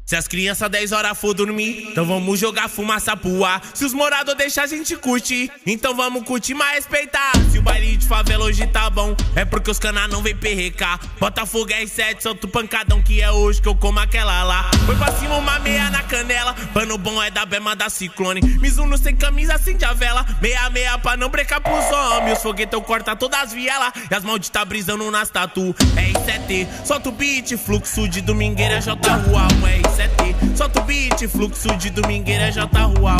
Se as crianças 10 horas for dormir, então vamos jogar fumaça pro ar. Se os moradores deixar a gente curtir, então vamos curtir, mas respeitar. Se o baile de favela hoje tá bom, é porque os cana não vem perrecar. Botafogo R7, solta o pancadão que é hoje que eu como aquela lá. Foi pra cima uma meia na canela, pano bom é da Bema da Ciclone. Mizuno sem camisa, acende a vela, meia pra não brecar pros homens. Os foguetão corta todas as vielas e as malditas tá brisando nas tatu. R7, solta o beat, fluxo de domingueira, J Rual, R7. Solta o beat, fluxo de domingueira, J Rual.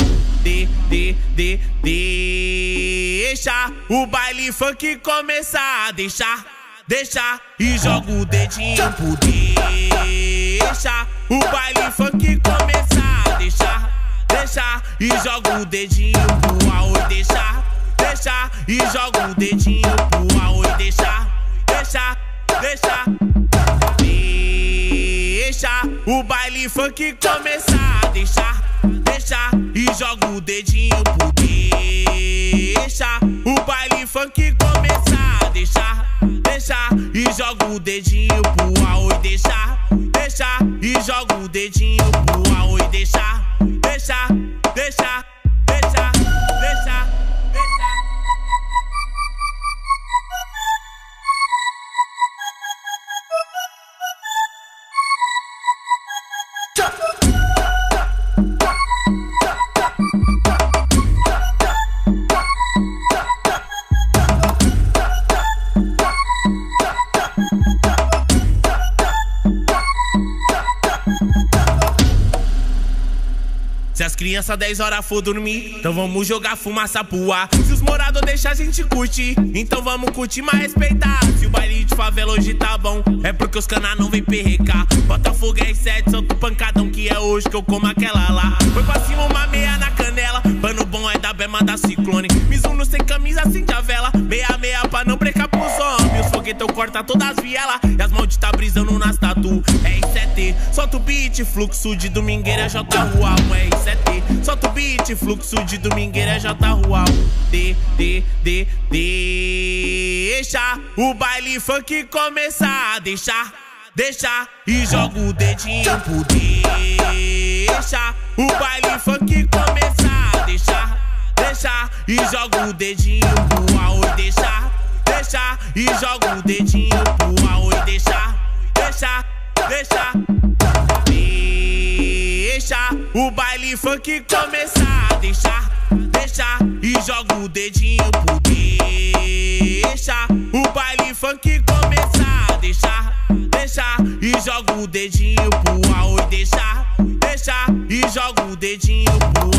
Deixa o baile funk começar. Deixa e joga o dedinho pro deixa o baile funk começar. Deixa e joga o dedinho pro arroz. Deixa e joga o dedinho pro arroz. Deixa o baile funk começar. Deixa e joga o dedinho pro deixa o baile funk começar. Deixa e joga o dedinho pro arroz. Deixa e joga o dedinho pro arroz. Deixa. Se as crianças 10 horas for dormir, então vamos jogar fumaça pro ar. Se os moradores deixar a gente curtir, então vamos curtir, mas respeitar. Se o baile de favela hoje tá bom, é porque os cana não vem perrecar. Botafogo R7, solta o pancadão que é hoje que eu como aquela lá. Foi pra cima uma meia na canela, pano bom é da Bema da Ciclone. Mizuno sem camisa, acende a vela, meia pra não brecar pros homens. Os foguetão corta todas as vielas e as malditas tá brisando nas tatu. R7, solta o beat, fluxo de domingueira, J Rual, R7. Solta o beat, fluxo de domingueira, J Rual. Deixa o baile funk começar. Deixa e joga o dedinho pro deixa o baile funk começar. Deixa e joga o dedinho pro arroz. Deixa e joga o dedinho pro arroz. Deixa o baile funk começar. Deixa e joga o dedinho pro deixa o baile funk começar. Deixa e joga o dedinho pro arroz. Deixa e joga o dedinho pro